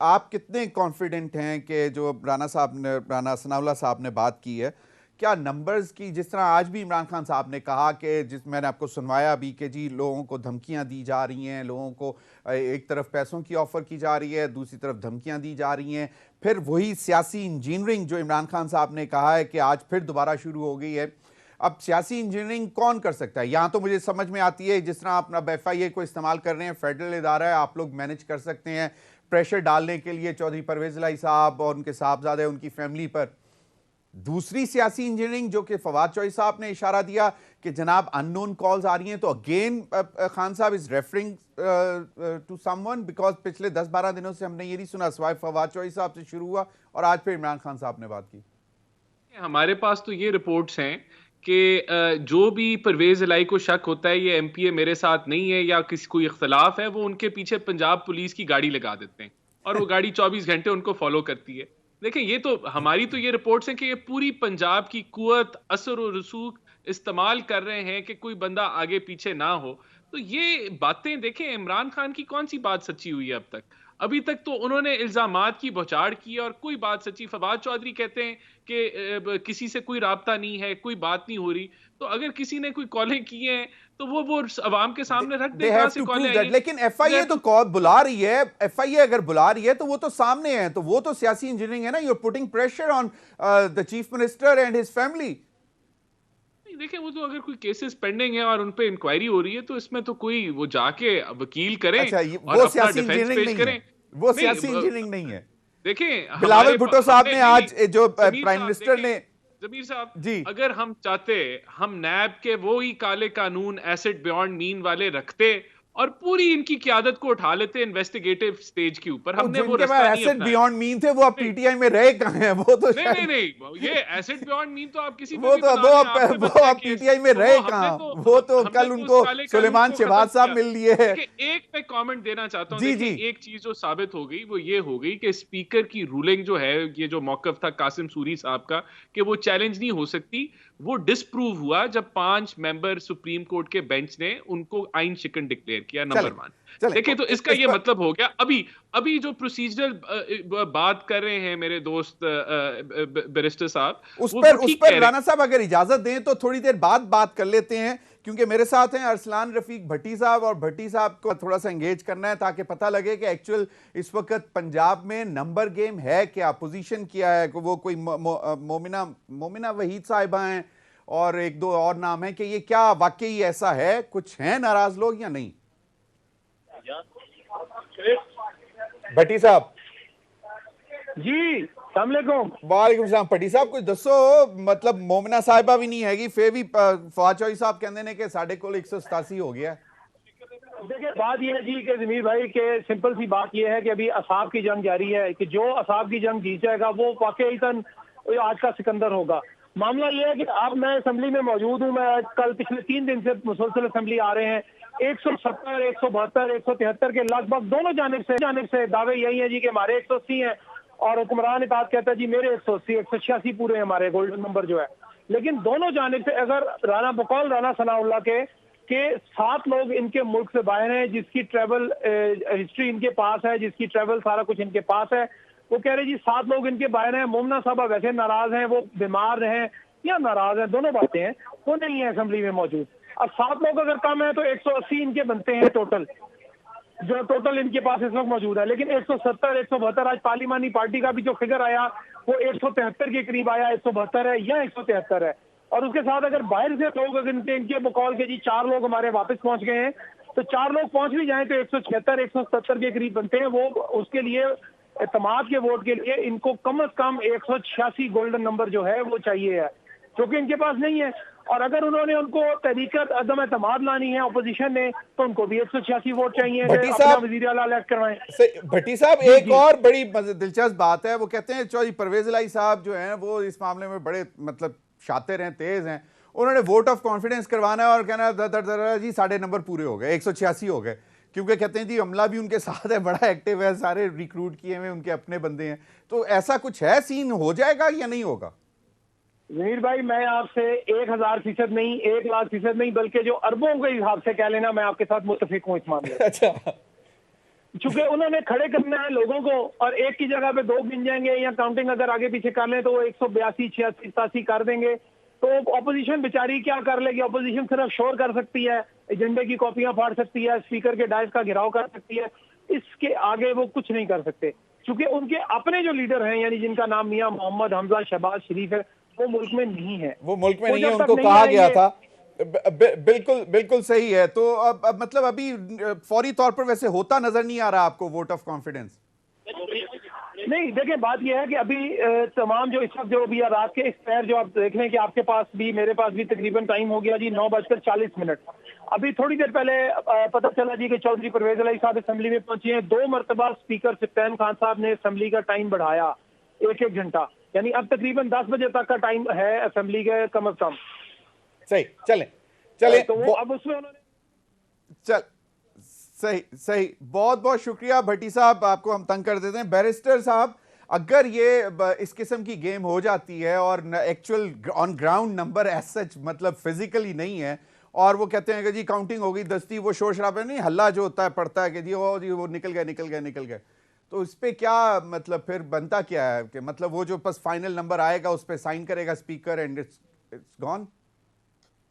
आप कितने कॉन्फिडेंट हैं कि जो राणा सनाउल्लाह साहब ने बात की है, क्या नंबर्स की, जिस तरह आज भी इमरान खान साहब ने कहा कि जिस मैंने आपको सुनवाया अभी कि जी लोगों को धमकियां दी जा रही हैं, लोगों को एक तरफ पैसों की ऑफ़र की जा रही है, दूसरी तरफ धमकियां दी जा रही हैं, फिर वही सियासी इंजीनियरिंग जो इमरान खान साहब ने कहा है कि आज फिर दोबारा शुरू हो गई है। अब सियासी इंजीनियरिंग कौन कर सकता है? यहाँ तो मुझे समझ में आती है, जिस तरह आप अपना FIA को इस्तेमाल कर रहे हैं, फेडरल इदारा है, आप लोग मैनेज कर सकते हैं प्रेशर डालने के लिए चौधरी परवेज इलाही साहब और उनके साहबजादे, उनकी फैमिली पर। दूसरी सियासी इंजीनियरिंग जो कि फवाद चौधरी साहब ने इशारा दिया कि जनाब अननोन कॉल्स आ रही हैं, तो again Khan sahab is referring to someone, because पिछले 10-12 दिनों से हमने ये नहीं सुना, सिवाय फवाद चौधरी साहब से शुरू हुआ और आज फिर इमरान खान साहब ने बात की। हमारे पास तो ये रिपोर्ट्स हैं कि जो भी परवेज इलाही को शक होता है ये MPA मेरे साथ नहीं है या किसी कोई इख्तलाफ है, वो उनके पीछे पंजाब पुलिस की गाड़ी लगा देते हैं और वो गाड़ी 24 घंटे उनको फॉलो करती है। देखिए, ये तो हमारी तो ये रिपोर्ट्स हैं कि ये पूरी पंजाब की कुवत, असर और रसूख इस्तेमाल कर रहे हैं कि कोई बंदा आगे पीछे ना हो। तो ये बातें देखें, इमरान खान की कौन सी बात सच्ची हुई है अब तक? अभी तक तो उन्होंने इल्जामात की बौछार की और कोई बात सच्ची। फवाद चौधरी कहते हैं कि किसी से कोई राब्ता नहीं है, कोई बात नहीं हो रही। तो अगर किसी ने कोई कॉलें की हैं तो वो अवाम के सामने रख दे कहां से कॉलें आई हैं। लेकिन एफआईए तो कॉल बुला रही है, एफआईए अगर बुला रही है तो वो तो सामने है, तो वो तो सियासी इंजीनियरिंग है ना। You are putting pressure on the chief minister and his family. देखिए, वो तो अगर कोई केसेस पेंडिंग है और उन पे इंक्वायरी हो रही है तो इसमें तो कोई वो जाके वकील करें अच्छा, और वो अपना सियासी डिफेंस इंजीनियरिंग पेश नहीं करें। है, वो नहीं, सियासी इंजीनियरिंग नहीं है। देखें, बिलावल भुट्टो साहब ने आज जो जमीर प्राइम साहब, मिनिस्टर ने जमीर साहब, जी, अगर हम चाहते, हम नैब के वो ही काले कानून एसेट बियॉन्ड मीन वाले रखते और पूरी इनकी क़यादत को उठा लेते इन्वेस्टिगेटिव स्टेज के ऊपर। हमने वो जिनके रास्ता पास नहीं एसेट अपनाया। बियॉन्ड मीन थे वो अब नहीं, पीटीआई में रहे कहां हैं? वो तो नहीं नहीं नहीं, ये एसेट बियॉन्ड मीन तो आप किसी पे वो भी तो बना लें, आपने वो बताया अब केस। पीटीआई में तो रहे हमने कहां? तो वो तो हमने कल तो उनको उस काले कानून सुलेमान को शहबाज खत्म साहब किया। मिल लिए हैं। देखिए, एक पे कमेंट देना चाहता हूं। जी देखिए, जी एक चीज जो साबित हो गई वो ये हो गई कि स्पीकर की रूलिंग जो है, ये जो मौकफ था कासिम सूरी साहब का कि वो चैलेंज नहीं हो सकती, वो डिसप्रूव हुआ जब 5 मेंबर सुप्रीम कोर्ट के बेंच ने उनको आइन शिकन डिक्लेयर किया। नंबर 1। देखिए, तो इसका ये मतलब हो गया। अभी जो प्रोसीजरल बात कर रहे हैं मेरे दोस्त बैरिस्टर साहब, उस वो पर ठीक कह रहे राणा साहब अगर इजाजत दें तो थोड़ी देर बाद बात कर लेते हैं, क्योंकि मेरे साथ हैं अरसलान रफीक भट्टी साहब, और भट्टी साहब को थोड़ा सा एंगेज करना है ताकि पता लगे कि एक्चुअल इस वक्त पंजाब में नंबर गेम है क्या, पोजीशन क्या है। वो कोई मोमिना वहीद साहिबा हैं और एक दो और नाम है, कि ये क्या वाकई ऐसा है, कुछ हैं नाराज लोग या नहीं? भट्टी साहब जी, अस्सलामुअलैकुम। वालेकुम सलाम। भट्टी साहब कुछ दसो, मतलब मोमिना साहिबा भी नहीं हैगी, फिर भी फवाद चौधरी साहब कहते हैं कि साढ़े को 187 हो गया। देखिए, बात यह है जी कि जमीर भाई के सिंपल सी बात यह है कि अभी असाब की जंग जारी है, कि जो असाब की जंग जीत जाएगा वो वाकईतन आज का सिकंदर होगा। मामला यह है कि अब मैं असेंबली में मौजूद हूँ। मैं कल पिछले 3 दिन से मुसलसल असेंबली आ रहे हैं। 170, 172, 173 के लगभग दोनों जानिब से दावे यही है जी कि हमारे 180 हैं, और हुक्मरान इत्तेहाद कहता है जी मेरे 180, 186 पूरे हमारे गोल्डन नंबर जो है। लेकिन दोनों जानिब से अगर बकौल राना सनाउल्लाह के 7 लोग इनके मुल्क से बाहर हैं, जिसकी ट्रैवल हिस्ट्री इनके पास है, जिसकी ट्रैवल सारा कुछ इनके पास है, वो कह रहे जी 7 लोग इनके बाहर हैं। मोमना साहबा वैसे नाराज हैं, वो बीमार हैं या नाराज हैं, दोनों बातें हैं, वो नहीं है असेंबली में मौजूद। अब 7 लोग अगर कम है तो 180 इनके बनते हैं टोटल, जो टोटल इनके पास इस वक्त मौजूद है। लेकिन 170, 172 आज पार्लिमानी पार्टी का भी जो फिगर आया वो 173 के करीब आया, 172 है या 173 है। और उसके साथ अगर बाहर से लोग अगर इनके बकौल के जी 4 लोग हमारे वापस पहुंच गए हैं, तो 4 लोग पहुंच भी जाएं तो 176, 170 के करीब बनते हैं। वो उसके लिए एतमाद के वोट के लिए इनको कम से कम 186 गोल्डन नंबर जो है वो चाहिए है, जो कि इनके पास नहीं है। और अगर उन्होंने उनको तरीक़त अदम एतमाद लानी है अपोजिशन ने, तो उनको भी 186 वोट चाहिए। भट्टी साहब वज़ीर आला इलेक्ट करवाएं। भट्टी साहब एक और बड़ी दिलचस्प बात है, वो कहते हैं चौधरी परवेज इलाही साहब जो हैं वो इस मामले में बड़े मतलब शातिर हैं, तेज हैं। उन्होंने वोट ऑफ कॉन्फिडेंस करवाना है और कहना जी 9.5 नंबर पूरे हो गए, 186 हो गए, क्योंकि कहते हैं जी अमला भी उनके साथ है, बड़ा एक्टिव है, सारे रिक्रूट किए हुए उनके अपने बंदे हैं। तो ऐसा कुछ है, सीन हो जाएगा या नहीं होगा? जमीर भाई, मैं आपसे 1000% नहीं, 1,00,000% नहीं, बल्कि जो अरबों के हिसाब से कह लेना, मैं आपके साथ मुत्तफिक हूँ इस मामले में। अच्छा, चूंकि उन्होंने खड़े करना है लोगों को, और एक की जगह पे 2 गिन जाएंगे, या काउंटिंग अगर आगे पीछे कर लें तो वो 182, 86, 87 कर देंगे। तो अपोजिशन बेचारी क्या कर लेगी? अपोजिशन सिर्फ शोर कर सकती है, एजेंडे की कॉपियां फाड़ सकती है, स्पीकर के डायस का घेराव कर सकती है, इसके आगे वो कुछ नहीं कर सकते। चूंकि उनके अपने जो लीडर हैं, यानी जिनका नाम मियां मोहम्मद हमजा शहबाज शरीफ है, वो मुल्क में नहीं है। वो मुल्क में नहीं है, उनको कहा गया था। बिल्कुल सही है। तो अब मतलब अभी फौरी तौर पर वैसे होता नजर नहीं आ रहा आपको वोट ऑफ कॉन्फिडेंस? नहीं, देखिए, बात यह है कि अभी तमाम जो इस वक्त जो भी रात के एक्सपायर जो आप देख लें कि आपके पास भी मेरे पास भी तकरीबन टाइम हो गया जी 9:40। अभी थोड़ी देर पहले पता चला जी कि चौधरी परवेज इलाही साहब असेंबली में पहुंचे हैं। 2 मरतबा स्पीकर सप्तान खान साहब ने असेंबली का टाइम बढ़ाया 1-1 घंटा, यानी अब तकरीबन 10 बजे तक का टाइम है असेंबली के कम से कम। सही, चले तो वो अब उसमें उन्होंने सही। बहुत बहुत शुक्रिया भट्टी साहब, आपको हम तंग कर देते हैं। बैरिस्टर साहब, अगर ये इस किस्म की गेम हो जाती है और actual on ground number as such मतलब फिजिकली नहीं है, और वो कहते हैं कि जी काउंटिंग हो गई दस्ती, वो शोर शराबा नहीं, हल्ला जो होता है पड़ता है कि जी वो निकल गए, तो इस पे क्या मतलब फिर बनता क्या है कि मतलब वो जो बस फाइनल नंबर आएगा उस पे साइन करेगा speaker and it's gone?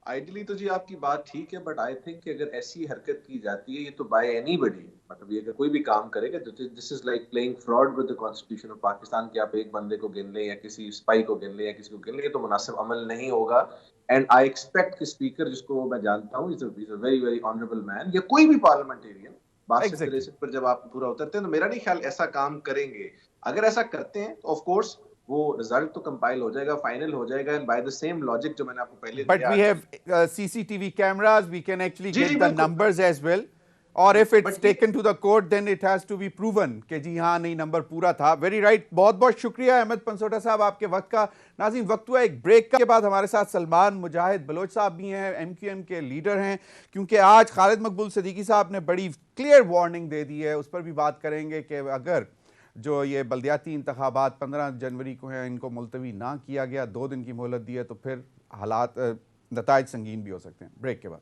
Ideally तो जी आपकी बात ठीक है, बट आई थिंक कि अगर ऐसी हरकत की जाती है, ये तो बाय एनीबॉडी, मतलब ये अगर कोई भी काम करेगा, this is like playing fraud with the constitution of Pakistan, कि आप एक बंदे को गिन लें या किसी स्पाई को गिन लें या किसी को गिन लें, तो मुनासिब अमल नहीं होगा। एंड आई एक्सपेक्ट कि स्पीकर, जिसको मैं जानता हूँ, is a very very honourable man, या कोई भी पार्लियामेंटेरियन, बात से Exactly. पर जब आप पूरा उतरते हैं, तो मेरा नहीं ख्याल ऐसा काम करेंगे। अगर ऐसा करते हैं तो ऑफ कोर्स वो रिजल्ट तो कंपाइल हो जाएगा, फाइनल हो जाएगा, and by the same logic जो मैंने आपको पहले But दिया we है। have CCTV cameras, we can actually जी जी get the बिल्कुल, numbers as well. और if it's but taken to the court, then it has to be proven कि जी हाँ नहीं नंबर पूरा था। वेरी राइट, बहुत बहुत शुक्रिया अहमद पनसोटा साहब आपके वक्त का। नाज़रीन, वक्त हुआ एक ब्रेक के बाद हमारे साथ सलमान मुजाहिद बलोच साहब भी हैं, MQM के लीडर हैं, क्योंकि आज खालिद मकबूल सिद्दीकी साहब ने बड़ी क्लियर वार्निंग दे दी है, उस पर भी बात करेंगे कि अगर जो ये बल्दियाती इंतखाबात 15 जनवरी को हैं इनको मुलतवी ना किया गया, 2 दिन की मोहलत दी है, तो फिर हालात नताइज संगीन भी हो सकते हैं। ब्रेक के बाद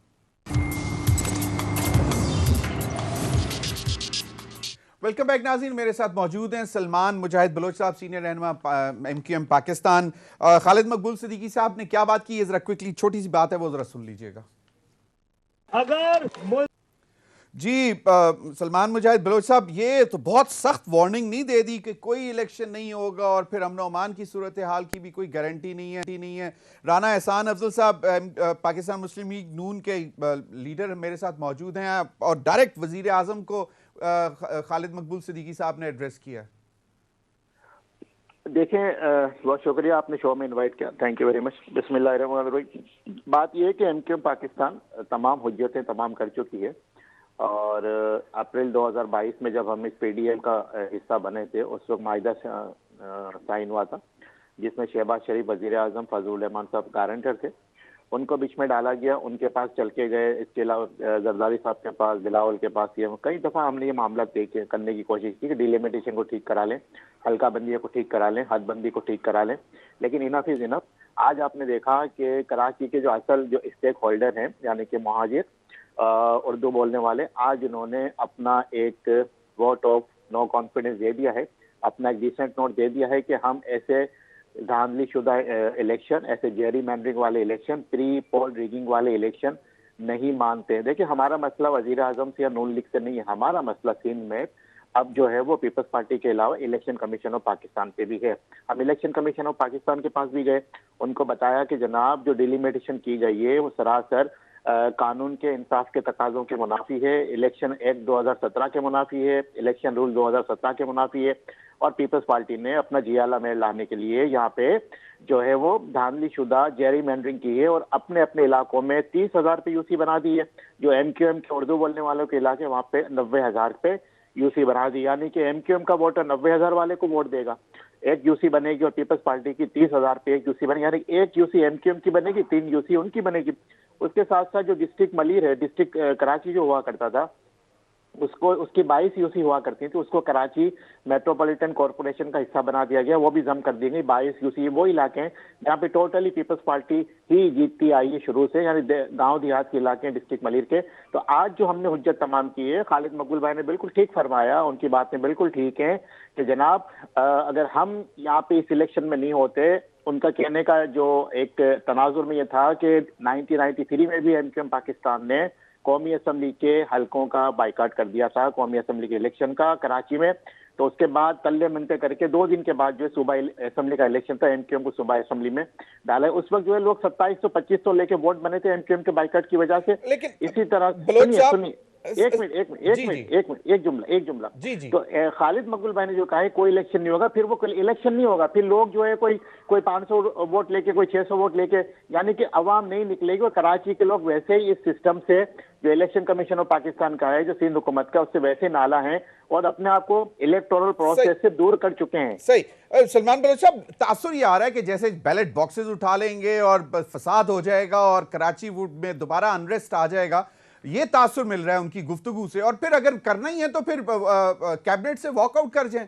वेलकम बैक नाज़रीन, मेरे साथ मौजूद हैं सलमान मुजाहिद बलोच साहब, सीनियर रहनुमा MQM पाकिस्तान। खालिद मकबूल सिद्दीकी साहब ने क्या बात की है, जरा क्विकली छोटी सी बात है वो जरा सुन लीजिएगा। अगर जी सलमान मुजाहिद बलोच साहब, ये तो बहुत सख्त वार्निंग नहीं दे दी कि कोई इलेक्शन नहीं होगा और फिर अमन अमान की सूरत हाल की भी कोई गारंटी नहीं है। राना एहसान अफजल साहब पाकिस्तान मुस्लिम लीग नून के लीडर मेरे साथ मौजूद हैं, और डायरेक्ट वजीर आजम को खालिद मकबूल सिद्दीकी साहब ने एड्रेस किया। देखें, बहुत शुक्रिया आपने शो में इनवाइट किया, थैंक यू वेरी मच। बिस्मिल्लाहिर्रहमानिर्रहीम। बात यह है कि MQM पाकिस्तान तमाम हुज्जतें तमाम कर चुकी है, और अप्रैल 2022 में जब हम इस PDM का हिस्सा बने थे, उस वक्त माहिदा साइन हुआ था, जिसमें शहबाज शरीफ वजीर आजम, फजलुर रहमान साहब गारंटर थे, उनको बीच में डाला गया, उनके पास चल के गए। इसके अलावा जरदारी साहब के पास, बिलावल के पास, ये कई दफ़ा हमने ये मामला करने की कोशिश की कि डिलिमिटेशन को ठीक करा लें, हल्का बंदी को ठीक करा लें, हदबंदी को ठीक करा लें, लेकिन इनफ इज इनफ। आज आपने देखा कि कराची के जो असल जो स्टेक होल्डर हैं, यानी कि मुहाजिर उर्दू बोलने वाले, आज उन्होंने अपना एक वोट ऑफ नो कॉन्फिडेंस दे दिया है, अपना एक डिसेंट नोट दे दिया है कि हम ऐसे धांधली शुदा इलेक्शन, ऐसे जेरी मैंडरिंग वाले इलेक्शन, प्री पोल रिगिंग वाले इलेक्शन नहीं मानते। देखिए, हमारा मसला वजीर आजम से या नून लीग से नहीं है, हमारा मसला सिंध में अब जो है वो पीपल्स पार्टी के अलावा इलेक्शन कमीशन ऑफ पाकिस्तान पे भी है। हम इलेक्शन कमीशन ऑफ पाकिस्तान के पास भी गए, उनको बताया कि जनाब जो डिलिमिटेशन की गई है वो सरासर कानून के इंसाफ के तकाजों के मुनाफी है, इलेक्शन एक्ट 2017 के मुनाफी है, इलेक्शन रूल 2017 के मुनाफी है, और पीपल्स पार्टी ने अपना जियाला में लाने के लिए यहाँ पे जो है वो धांधली शुदा जेरी मैंडरिंग की है, और अपने अपने इलाकों में 30,000 पे यूसी बना दी है। जो MQM के उर्दू बोलने वालों के इलाके, वहाँ पे 90,000 पे यूसी बना दी, यानी कि MQM का वोटर 90,000 वाले को वोट देगा, एक यूसी बनेगी, और पीपल्स पार्टी की 30,000 पे एक यूसी बनेगी, यानी एक यूसी MQM की बनेगी, 3 यूसी उनकी बनेगी। उसके साथ साथ जो डिस्ट्रिक्ट मलीर है, डिस्ट्रिक्ट कराची जो हुआ करता था, उसको उसकी 22 यूसी हुआ करती थी, उसको कराची मेट्रोपॉलिटन कॉर्पोरेशन का हिस्सा बना दिया गया, वो भी जम कर दी गई 22 यूसी। वो इलाके हैं जहाँ पे टोटली पीपल्स पार्टी ही जीतती आई है शुरू से, यानी गांव देहात के इलाके हैं डिस्ट्रिक्ट मलीर के। तो आज जो हमने हुज्जत तमाम की है, खालिद मकबूल भाई ने बिल्कुल ठीक फरमाया, उनकी बातें बिल्कुल ठीक है कि जनाब अगर हम यहाँ पे इस इलेक्शन में नहीं होते, उनका कहने का जो एक तनाजुर में यह था कि 1993 में भी MQM पाकिस्तान ने कौमी असम्बली के हलकों का बाइकाट कर दिया था, कौमी असम्बली के इलेक्शन का कराची में। तो उसके बाद तल्ले मिलते करके 2 दिन के बाद जो है सूबा असम्बली का इलेक्शन था, MQM को सूबा असम्बली में डाला। उस वक्त जो है लोग 2725 लेके वोट बने थे MQM के बाइकाट की वजह से। लेकिन इसी तरह सुनिए एक जुमला तो खालिद मकबूल भाई ने जो कहा है कोई इलेक्शन नहीं होगा, फिर वो इलेक्शन नहीं होगा, फिर लोग जो है कोई 500 वोट लेके, कोई 600 वोट लेके, यानी कि अवाम नहीं निकलेगी। और कराची के लोग वैसे ही इस सिस्टम से जो इलेक्शन कमीशन ऑफ पाकिस्तान का है, जो सिंध हुकूमत का, उससे वैसे नाला है और अपने आप को इलेक्टोरल प्रोसेस से दूर कर चुके हैं। सही। सलमान बलोच साहब, तासुर ये आ रहा है कि जैसे बैलेट बॉक्सेस उठा लेंगे और फसाद हो जाएगा और कराची में दोबारा अनरेस्ट आ जाएगा, ये तासुर मिल रहा है उनकी गुफ्तगू से। और फिर अगर करना ही है तो फिर कैबिनेट से वॉकआउट कर जाएं।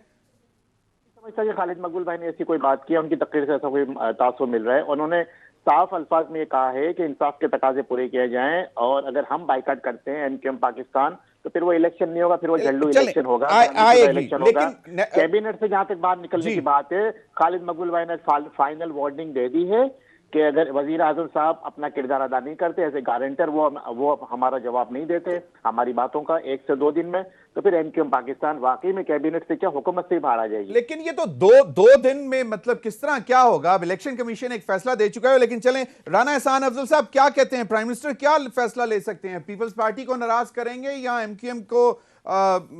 समझता कि खालिद मकबूल भाई ने ऐसी कोई बात की है, उनकी तकरीर से ऐसा कोई तासुर मिल रहा है। उन्होंने साफ अल्फाज में ये कहा है कि इंसाफ के तकाजे पूरे किए जाएं, और अगर हम बाइकाट करते हैं एमक्यूएम पाकिस्तान तो फिर वो इलेक्शन नहीं होगा, फिर वो झल्लू इलेक्शन होगा, इलेक्शन होगा। कैबिनेट से जहां तक बाहर निकलने की बात है, खालिद मकबूल भाई ने फाइनल वार्निंग दे दी है कि अगर वजीर आजम साहब अपना किरदार अदा नहीं करते, ऐसे गारंटर वो हमारा जवाब नहीं देते हमारी बातों का 1 से 2 दिन में, तो फिर एमक्यूएम पाकिस्तान वाकई में कैबिनेट से क्या हुकूमत से ही बाहर आ जाएगी। लेकिन ये तो दो दिन में मतलब किस तरह क्या होगा? अब इलेक्शन कमीशन एक फैसला दे चुका है, लेकिन चलें राना एहसान अफजल साहब क्या कहते हैं? प्राइम मिनिस्टर क्या फैसला ले सकते हैं? पीपल्स पार्टी को नाराज करेंगे या एमक्यूएम को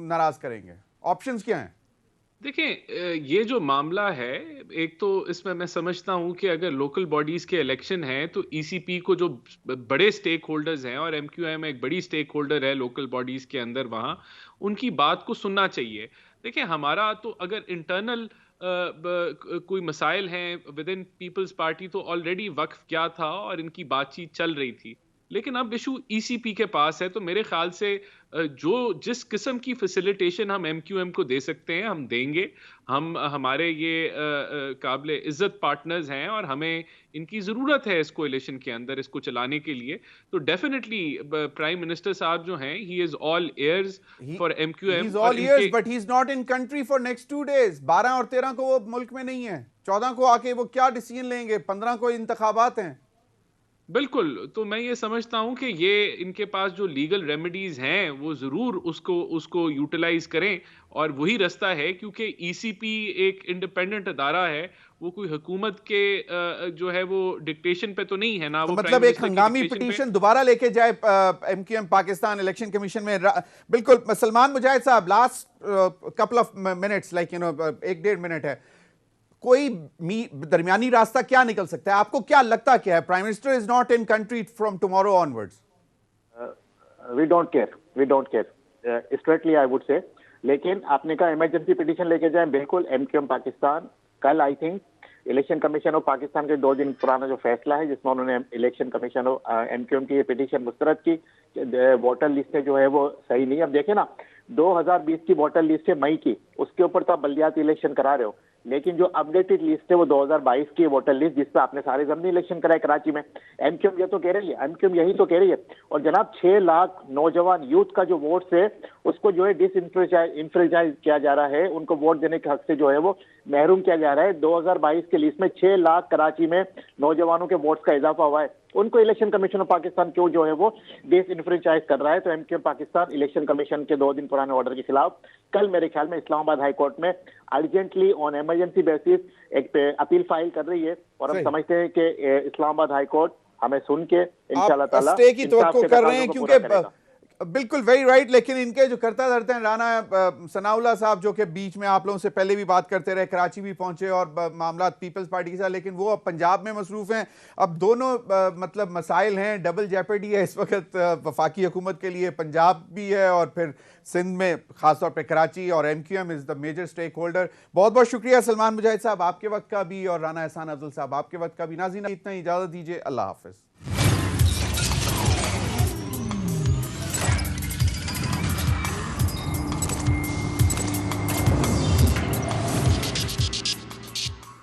नाराज करेंगे? ऑप्शंस क्या हैं? देखिए, ये जो मामला है, एक तो इसमें मैं समझता हूं कि अगर लोकल बॉडीज के इलेक्शन हैं तो ईसीपी को जो बड़े स्टेक होल्डर्स हैं, और एमक्यूएम एक बड़ी स्टेक होल्डर है लोकल बॉडीज के अंदर, वहां उनकी बात को सुनना चाहिए। देखिए, हमारा तो अगर इंटरनल कोई मसाइल हैं विद इन पीपल्स पार्टी तो ऑलरेडी वक्फ क्या था और इनकी बातचीत चल रही थी, लेकिन अब इशू ईसीपी के पास है। तो मेरे ख्याल से जो जिस किस्म की फैसिलिटेशन हम एमक्यूएम को दे सकते हैं हम देंगे। हम हमारे ये काबिले इज्जत पार्टनर्स हैं और हमें इनकी ज़रूरत है इस कोalition के अंदर इसको चलाने के लिए। तो डेफिनेटली प्राइम मिनिस्टर साहब जो हैं, he is all ears for MQM. He is all ears but he is not in country for next 2 days। 12 और 13 को वो मुल्क में नहीं है, 14 को आके वो क्या डिसीजन लेंगे? 15 को इंतखाबात हैं। बिल्कुल, तो मैं ये समझता हूं कि ये इनके पास जो लीगल रेमेडीज हैं वो जरूर उसको यूटिलाइज करें, और वही रास्ता है, क्योंकि ईसीपी एक इंडिपेंडेंट अदारा है, वो कोई हुकूमत के जो है वो डिक्टेशन पे तो नहीं है ना। तो वो मतलब एक हंगामी पिटीशन दोबारा लेके जाए एमक्यूएम पाकिस्तान इलेक्शन कमीशन में। बिल्कुल सलमान मुजाहिद साहब, last couple of minutes, like 1-1.5 minute है, कोई दरमियानी रास्ता क्या निकल सकता है? आपको क्या लगता क्या है? Prime minister is not in country from tomorrow onwards. We don't care straightly I would say. लेकिन आपने कहा इमरजेंसी पिटीशन लेके जाएं, बिल्कुल। एमक्यूएम पाकिस्तान कल I think election commission of Pakistan के 2 दिन पुराना जो फैसला है जिसमें उन्होंने इलेक्शन कमीशन ऑफ एमक्यूएम की ये पिटीशन मुस्तरद की, वोटर लिस्टें जो है वो सही नहीं। अब देखें ना, 2020 की वोटर लिस्ट है मई की, उसके ऊपर तो आप बल्दियाती इलेक्शन करा रहे हो, लेकिन जो अपडेटेड लिस्ट है वो 2022 की वोटर लिस्ट जिस पर आपने सारे ज़मीनी इलेक्शन कराए कराची में। एमक्यूएम ये तो कह रही है, एमक्यूएम यही तो कह रही है। और जनाब 6 लाख नौजवान यूथ का जो वोट है उसको जो है डिसइंफ्रेंचाइज किया जा रहा है, उनको वोट देने के हक से जो है वो महरूम किया जा रहा है। 2022 के लिस्ट में 6 लाख कराची में नौजवानों के वोट्स का इजाफा हुआ है, उनको इलेक्शन कमीशन ऑफ पाकिस्तान क्यों जो है वो डिसइंफ्रेंचाइज कर रहा है? तो एमक्यूएम पाकिस्तान इलेक्शन कमीशन के 2 दिन पुराने ऑर्डर के खिलाफ कल मेरे ख्याल में इस्लामाबाद हाई कोर्ट में अर्जेंटली ऑन इमरजेंसी बेसिस एक अपील फाइल कर रही है, और हम समझते हैं कि इस्लामाबाद हाई कोर्ट हमें सुन के इंशाल्लाह ताला स्टे की तवक्को कर रहे हैं, क्योंकि बिल्कुल वेरी राइट। लेकिन इनके जो करता धरते हैं राना सनाउल्लाह साहब, जो कि बीच में आप लोगों से पहले भी बात करते रहे, कराची भी पहुंचे और मामला पीपल्स पार्टी के साथ, लेकिन वो अब पंजाब में मसरूफ हैं। अब दोनों मतलब मसाइल हैं, डबल जेपर्डी है इस वक्त वफाकी हुकूमत के लिए। पंजाब भी है और फिर सिंध में खासतौर पर कराची, और MQM is the major stake holder. बहुत बहुत शुक्रिया सलमान मुजाहिद साहब आपके वक्त का भी, और राना एहसान अफजल साहब आपके वक्त का भी। नाज़रीन इतना ही इजाज़त दीजिए, अल्लाह हाफिज़।